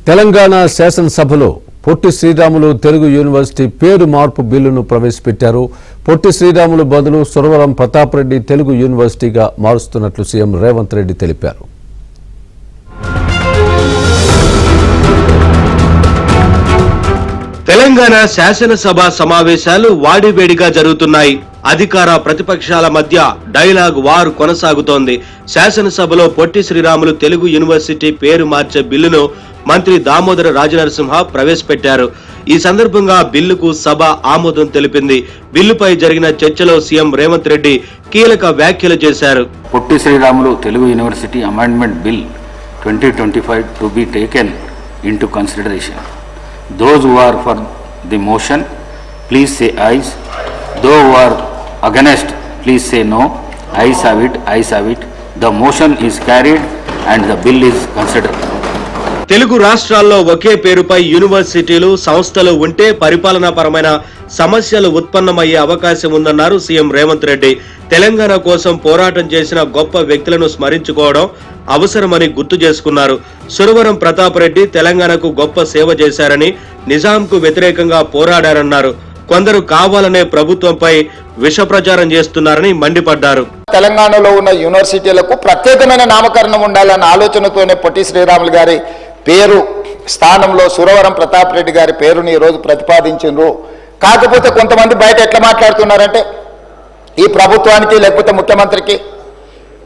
తెలంగాణ శాసనసభలో పొట్టి శ్రీరాములు తెలుగు యూనివర్సిటీ పేరు మార్పు బిల్లును ప్రవేశపెట్టారు. పొట్టి శ్రీరాములు బదులు సురవరం ప్రతాప్ రెడ్డి తెలుగు యూనివర్సిటీగా మారుస్తున్నట్లు సీఎం రేవంత్ రెడ్డి తెలిపారు. తెలంగాణ శాసనసభ సమావేశాలు వాడివేడిగా జరుగుతున్నాయి. అధికార ప్రతిపక్షాల మధ్య డైలాగ్ వార్ కొనసాగుతోంది. శాసనసభలో పొట్టి శ్రీరాములు తెలుగు యూనివర్సిటీ పేరు మార్చే బిల్లును మంత్రి దామోదర రాజనరసింహ ప్రవేశపెట్టారు. ఈ సందర్భంగా బిల్లుకు సభ ఆమోదం తెలిపింది. బిల్లుపై జరిగిన చర్చలో సీఎం రేవంత్ రెడ్డి కీలక వ్యాఖ్యలు చేశారు. Potti Sriramulu Telugu university amendment bill 2025 to be taken into consideration. Those who are for the motion, please say ayes. Those who are against, please say no. Ayes have it, ayes have it. The motion is carried and the bill is considered. Telugu రాష్ట్రాల్లో ఒకే పేరుపై యూనివర్సిటీలు సంస్థలు ఉంటే పరిపాలనాపరమైన సమస్యలు ఉత్పన్నమయ్యే అవకాశం ఉందన్నారు CM Revanth Reddy. Telangana కోసం పోరాటం చేసిన గొప్ప వ్యక్తులను స్మరించుకోవడం అవసరమని గుర్తు చేసుకున్నారు. సురవరం ప్రతాప్ రెడ్డి తెలంగాణకు గొప్ప సేవ చేశారని, నిజాంకు వ్యతిరేకంగా పోరాడారన్నారు. కొందరు కావాలనే ప్రభుత్వంపై విష ప్రచారం చేస్తున్నారని మండిపడ్డారు. తెలంగాణలో ఉన్న యూనివర్సిటీలకు ప్రత్యేకమైన నామకరణం ఉండాలన్న ఆలోచనతోనే పొట్టి శ్రీరాములు గారి పేరు స్థానంలో సురవరం ప్రతాప్ రెడ్డి గారి పేరుని ఈరోజు ప్రతిపాదించారు. కాకపోతే కొంతమంది బయట ఎట్లా మాట్లాడుతున్నారంటే ఈ ప్రభుత్వానికి లేకపోతే ముఖ్యమంత్రికి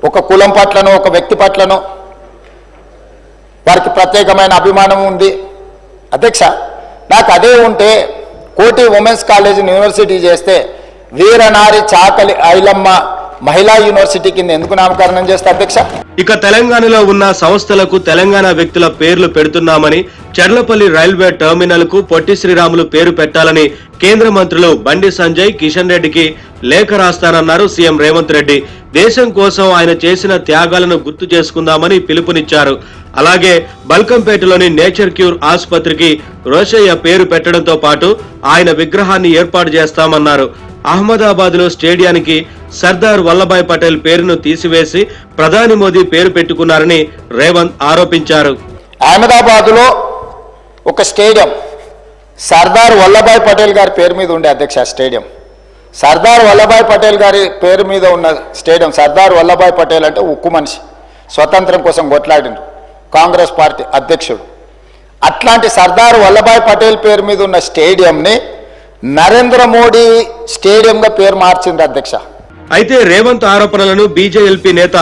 ఒక కులం పట్లనో ఒక వ్యక్తి పట్లనో వారికి ప్రత్యేకమైన అభిమానం ఉంది. అధ్యక్ష, నాకు అదే ఉంటే కోటి ఉమెన్స్ కాలేజ్ యూనివర్సిటీ చేస్తే వీరనారి చాకలి ఐలమ్మ మహిళా యూనివర్సిటీ కింద ఎందుకు నామకరణం చేస్తే అధ్యక్ష? ఇక తెలంగాణలో ఉన్న సంస్థలకు తెలంగాణ వ్యక్తుల పేర్లు పెడుతున్నామని, చర్లపల్లి రైల్వే టెర్మినల్ కు పొట్టి శ్రీరాములు పేరు పెట్టాలని కేంద్ర మంత్రులు బండి సంజయ్, కిషన్ రెడ్డికి లేఖ రాస్తానన్నారు సీఎం రేవంత్ రెడ్డి. దేశం కోసం ఆయన చేసిన త్యాగాలను గుర్తు చేసుకుందామని పిలుపునిచ్చారు. అలాగే బల్కంపేటలోని నేచర్ క్యూర్ ఆసుపత్రికి రోషయ్య పేరు పెట్టడంతో పాటు ఆయన విగ్రహాన్ని ఏర్పాటు చేస్తామన్నారు. అహ్మదాబాద్ లో స్టేడియానికి సర్దార్ వల్లభాయ్ పటేల్ పేరును తీసివేసి ప్రధాని మోదీ పేరు పెట్టుకున్నారని రేవంత్ ఆరోపించారు. అహ్మదాబాద్ లో ఒక స్టేడియం సర్దార్ వల్లభాయ్ పటేల్ గారి పేరు మీద ఉండే అధ్యక్ష. స్టేడియం సర్దార్ వల్లభాయ్ పటేల్ గారి పేరు మీద ఉన్న స్టేడియం. సర్దార్ వల్లభాయ్ పటేల్ అంటే ఉక్కు మనిషి, స్వతంత్రం కోసం కొట్లాడిండు, కాంగ్రెస్ పార్టీ అధ్యక్షుడు. అట్లాంటి సర్దార్ వల్లభాయ్ పటేల్ పేరు మీద ఉన్న స్టేడియంని నరేంద్ర మోడీ స్టేడియంగా పేరు మార్చింది అధ్యక్ష. అయితే రేవంత్ ఆరోపణలను బీజేఎల్పీ నేత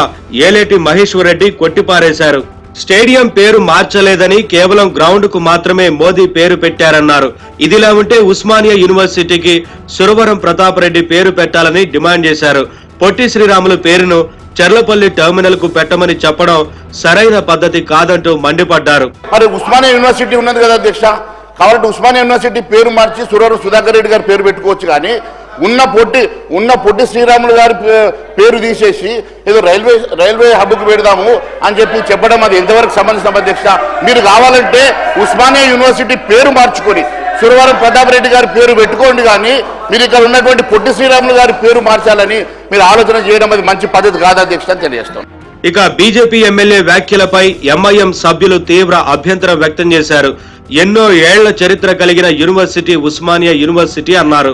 ఏలేటి మహేశ్వర్ రెడ్డి కొట్టిపారేశారు. స్టేడియం పేరు మార్చలేదని, కేవలం గ్రౌండ్ కు మాత్రమే మోదీ పేరు పెట్టారన్నారు. ఇదిలా ఉంటే ఉస్మానియా యూనివర్సిటీకి సురవరం ప్రతాప్ రెడ్డి పేరు పెట్టాలని డిమాండ్ చేశారు. పొట్టి శ్రీరాములు పేరును చర్లపల్లి టెర్మినల్ కు పెట్టమని చెప్పడం సరైన పద్ధతి కాదంటూ మండిపడ్డారు. మరి ఉస్మానియా యూనివర్సిటీ ఉన్నది కదా అధ్యక్ష, కాబట్టి ఉస్మానియా యూనివర్సిటీ పేరు మార్చి సురవరం సుధాకర్ రెడ్డి గారి పేరు పెట్టుకోవచ్చు. కానీ ఉన్న పొట్టి శ్రీరాములు గారి పేరు తీసేసి ఏదో రైల్వే హబ్కు పెడదాము అని చెప్పడం అది ఎంతవరకు సంబంధించిన అధ్యక్ష? మీరు కావాలంటే ఉస్మానియా యూనివర్సిటీ పేరు మార్చుకొని సురవరం ప్రతాప్ రెడ్డి గారి పేరు పెట్టుకోండి. కానీ మీరు ఇక్కడ ఉన్నటువంటి పొట్టి శ్రీరాములు గారి పేరు మార్చాలని మీరు ఆలోచన చేయడం అది మంచి పద్ధతి కాదు అధ్యక్ష అని తెలియజేస్తాం. ఇక బీజేపీ ఎమ్మెల్యే వ్యాఖ్యలపై ఎంఐఎం సభ్యులు తీవ్ర అభ్యంతరం వ్యక్తం చేశారు. ఎన్నో ఏళ్ల చరిత్ర కలిగిన యూనివర్సిటీ ఉస్మానియా యూనివర్సిటీ అన్నారు.